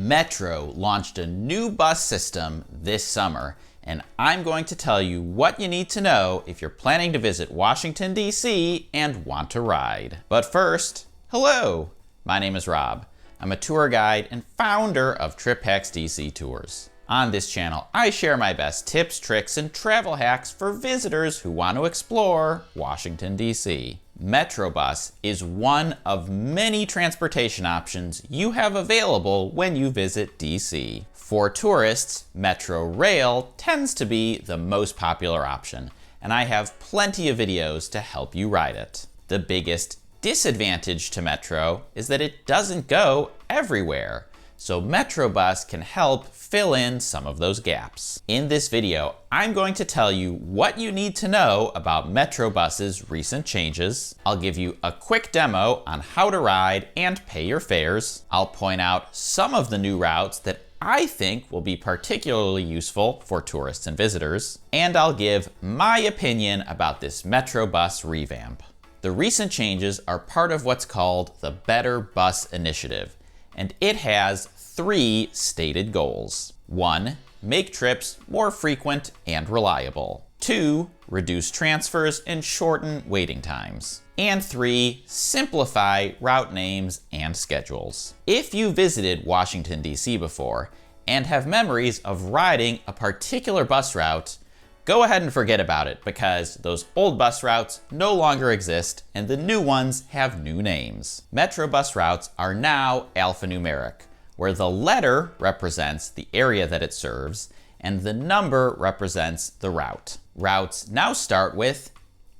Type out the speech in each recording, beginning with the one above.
Metro launched a new bus system this summer, and I'm going to tell you what you need to know if you're planning to visit Washington, D.C. and want to ride. But first, hello! My name is Rob. I'm a tour guide and founder of Trip Hacks DC Tours. On this channel, I share my best tips, tricks, and travel hacks for visitors who want to explore Washington, D.C. Metrobus is one of many transportation options you have available when you visit DC. For tourists, Metro Rail tends to be the most popular option, and I have plenty of videos to help you ride it. The biggest disadvantage to Metro is that it doesn't go everywhere, so Metrobus can help fill in some of those gaps. In this video, I'm going to tell you what you need to know about Metrobus's recent changes. I'll give you a quick demo on how to ride and pay your fares. I'll point out some of the new routes that I think will be particularly useful for tourists and visitors. And I'll give my opinion about this Metrobus revamp. The recent changes are part of what's called the Better Bus Initiative, and it has 3 stated goals. 1, make trips more frequent and reliable. 2, reduce transfers and shorten waiting times. And 3, simplify route names and schedules. If you visited Washington, D.C. before and have memories of riding a particular bus route, go ahead and forget about it because those old bus routes no longer exist and the new ones have new names. Metrobus routes are now alphanumeric, where the letter represents the area that it serves and the number represents the route. Routes now start with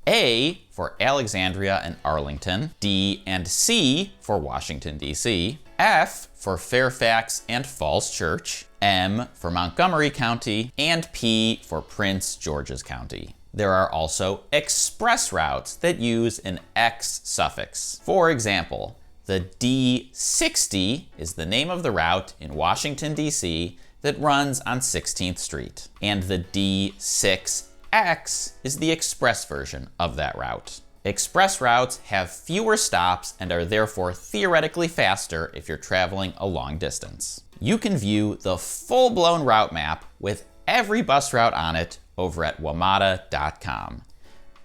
A for Alexandria and Arlington, D and C for Washington, D.C., F for Fairfax and Falls Church, M for Montgomery County, and P for Prince George's County. There are also express routes that use an X suffix. For example, the D60 is the name of the route in Washington, D.C. that runs on 16th Street, and the D6X is the express version of that route. Express routes have fewer stops and are therefore theoretically faster if you're traveling a long distance. You can view the full-blown route map with every bus route on it over at wamata.com.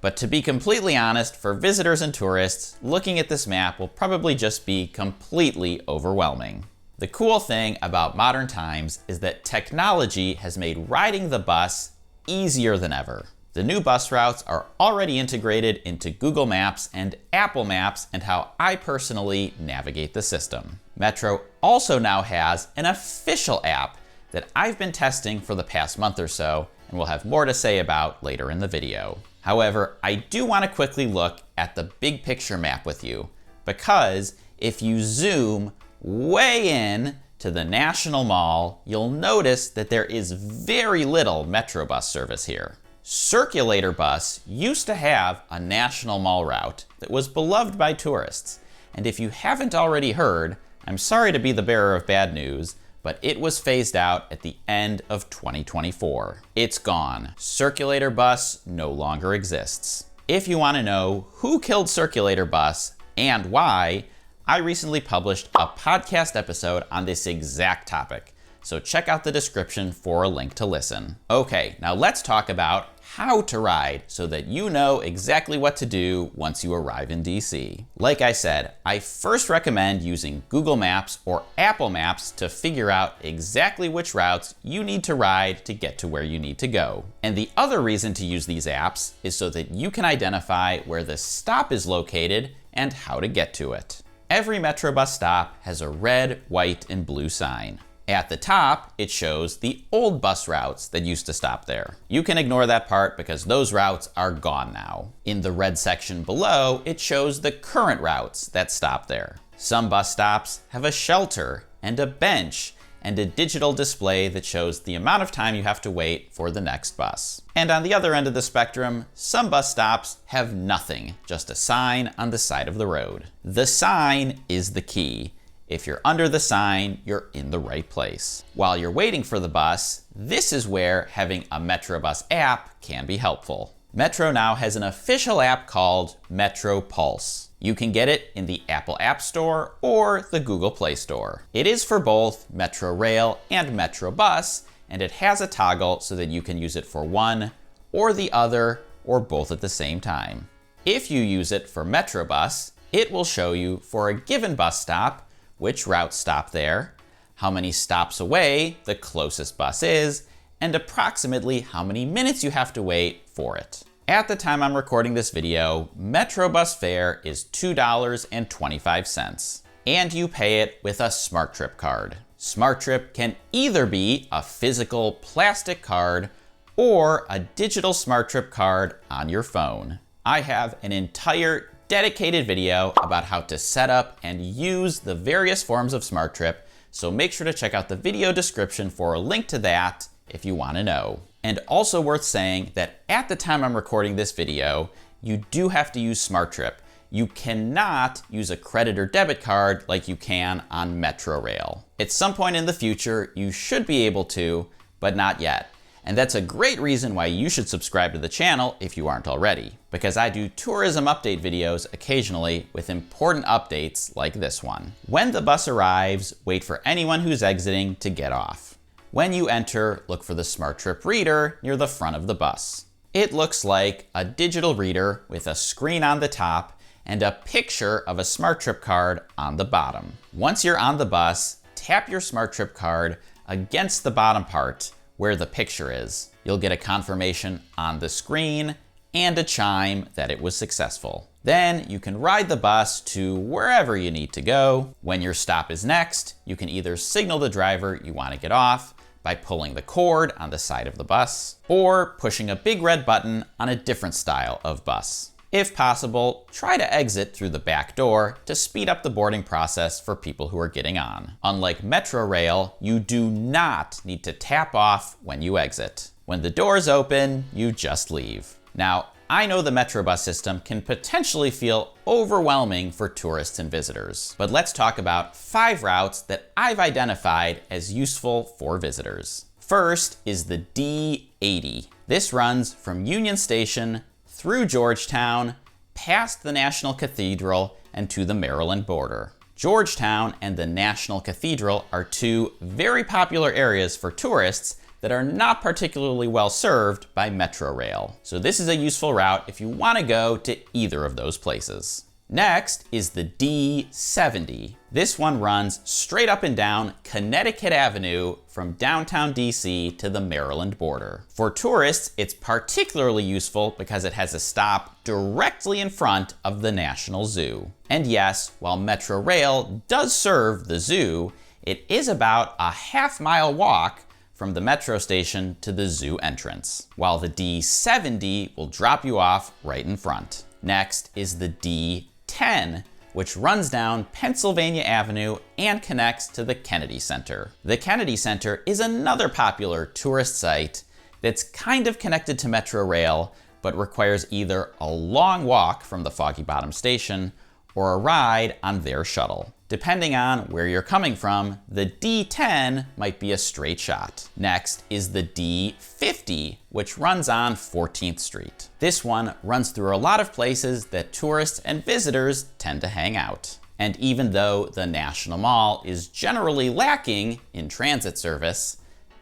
But to be completely honest, for visitors and tourists, looking at this map will probably just be completely overwhelming. The cool thing about modern times is that technology has made riding the bus easier than ever. The new bus routes are already integrated into Google Maps and Apple Maps and how I personally navigate the system. Metro also now has an official app that I've been testing for the past month or so and will have more to say about later in the video. However, I do want to quickly look at the big picture map with you, because if you zoom way in to the National Mall, you'll notice that there is very little Metrobus service here. Circulator Bus used to have a National Mall route that was beloved by tourists, and if you haven't already heard, I'm sorry to be the bearer of bad news, but it was phased out at the end of 2024. It's gone. Circulator Bus no longer exists. If you want to know who killed Circulator Bus and why, I recently published a podcast episode on this exact topic, so check out the description for a link to listen. Okay, now let's talk about how to ride so that you know exactly what to do once you arrive in DC. Like I said, I first recommend using Google Maps or Apple Maps to figure out exactly which routes you need to ride to get to where you need to go. And the other reason to use these apps is so that you can identify where the stop is located and how to get to it. Every Metrobus stop has a red, white, and blue sign. At the top, it shows the old bus routes that used to stop there. You can ignore that part because those routes are gone now. In the red section below, it shows the current routes that stop there. Some bus stops have a shelter and a bench and a digital display that shows the amount of time you have to wait for the next bus. And on the other end of the spectrum, some bus stops have nothing, just a sign on the side of the road. The sign is the key. If you're under the sign, you're in the right place. While you're waiting for the bus, this is where having a Metrobus app can be helpful. Metro now has an official app called Metro Pulse. You can get it in the Apple App Store or the Google Play Store. It is for both Metro Rail and Metrobus, and it has a toggle so that you can use it for one or the other or both at the same time. If you use it for Metrobus, it will show you for a given bus stop which routes stop there, how many stops away the closest bus is, and approximately how many minutes you have to wait for it. At the time I'm recording this video, Metrobus fare is $2.25, and you pay it with a SmartTrip card. SmartTrip can either be a physical plastic card or a digital SmartTrip card on your phone. I have an entire dedicated video about how to set up and use the various forms of SmartTrip, so make sure to check out the video description for a link to that if you want to know. And also worth saying that at the time I'm recording this video, you do have to use SmartTrip. You cannot use a credit or debit card like you can on Metro Rail. At some point in the future, you should be able to, but not yet. And that's a great reason why you should subscribe to the channel if you aren't already, because I do tourism update videos occasionally with important updates like this one. When the bus arrives, wait for anyone who's exiting to get off. When you enter, look for the SmartTrip reader near the front of the bus. It looks like a digital reader with a screen on the top and a picture of a SmartTrip card on the bottom. Once you're on the bus, tap your SmartTrip card against the bottom part where the picture is. You'll get a confirmation on the screen and a chime that it was successful. Then you can ride the bus to wherever you need to go. When your stop is next, you can either signal the driver you want to get off by pulling the cord on the side of the bus or pushing a big red button on a different style of bus. If possible, try to exit through the back door to speed up the boarding process for people who are getting on. Unlike Metro Rail, you do not need to tap off when you exit. When the doors open, you just leave. Now, I know the Metrobus system can potentially feel overwhelming for tourists and visitors, but let's talk about 5 routes that I've identified as useful for visitors. First is the D80. This runs from Union Station through Georgetown, past the National Cathedral, and to the Maryland border. Georgetown and the National Cathedral are 2 very popular areas for tourists that are not particularly well served by Metro Rail. So this is a useful route if you want to go to either of those places. Next is the D70. This one runs straight up and down Connecticut Avenue from downtown DC to the Maryland border. For tourists, it's particularly useful because it has a stop directly in front of the National Zoo. And yes, while Metro Rail does serve the zoo, it is about a half-mile walk from the metro station to the zoo entrance, while the D70 will drop you off right in front. Next is the D10, which runs down Pennsylvania Avenue and connects to the Kennedy Center. The Kennedy Center is another popular tourist site that's kind of connected to Metro Rail, but requires either a long walk from the Foggy Bottom station or a ride on their shuttle. Depending on where you're coming from, the D10 might be a straight shot. Next is the D50, which runs on 14th Street. This one runs through a lot of places that tourists and visitors tend to hang out. And even though the National Mall is generally lacking in transit service,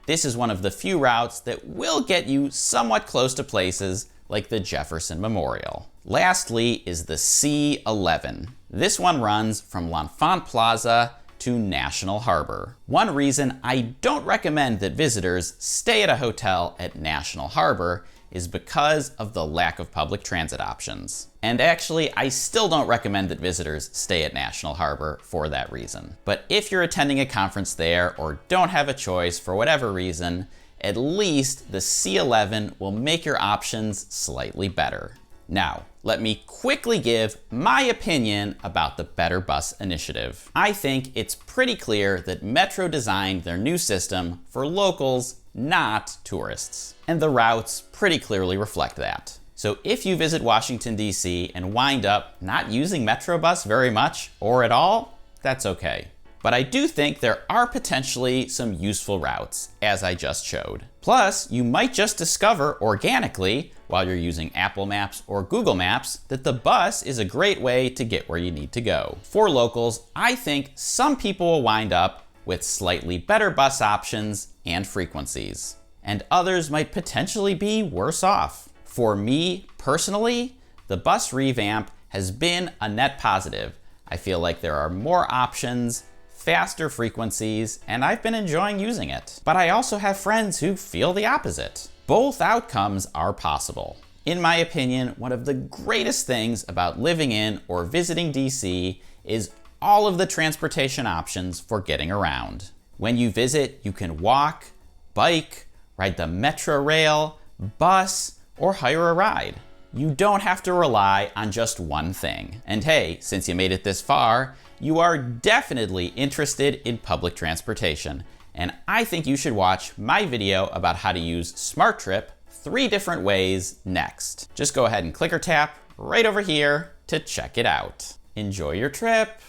this is one of the few routes that will get you somewhat close to places like the Jefferson Memorial. Lastly is the C11. This one runs from L'Enfant Plaza to National Harbor. One reason I don't recommend that visitors stay at a hotel at National Harbor is because of the lack of public transit options. And actually, I still don't recommend that visitors stay at National Harbor for that reason. But if you're attending a conference there or don't have a choice for whatever reason, at least the C11 will make your options slightly better. Now, let me quickly give my opinion about the Better Bus initiative. I think it's pretty clear that Metro designed their new system for locals, not tourists. And the routes pretty clearly reflect that. So if you visit Washington, D.C. and wind up not using Metrobus very much or at all, that's okay. but I do think there are potentially some useful routes, as I just showed. Plus, you might just discover organically, while you're using Apple Maps or Google Maps, that the bus is a great way to get where you need to go. For locals, I think some people will wind up with slightly better bus options and frequencies, and others might potentially be worse off. For me, personally, the bus revamp has been a net positive. I feel like there are more options, faster frequencies, and I've been enjoying using it. But I also have friends who feel the opposite. Both outcomes are possible. In my opinion, one of the greatest things about living in or visiting DC is all of the transportation options for getting around. When you visit, you can walk, bike, ride the metro rail, bus, or hire a ride. You don't have to rely on just one thing. And hey, since you made it this far, you are definitely interested in public transportation. And I think you should watch my video about how to use SmartTrip 3 different ways next. Just go ahead and click or tap right over here to check it out. Enjoy your trip.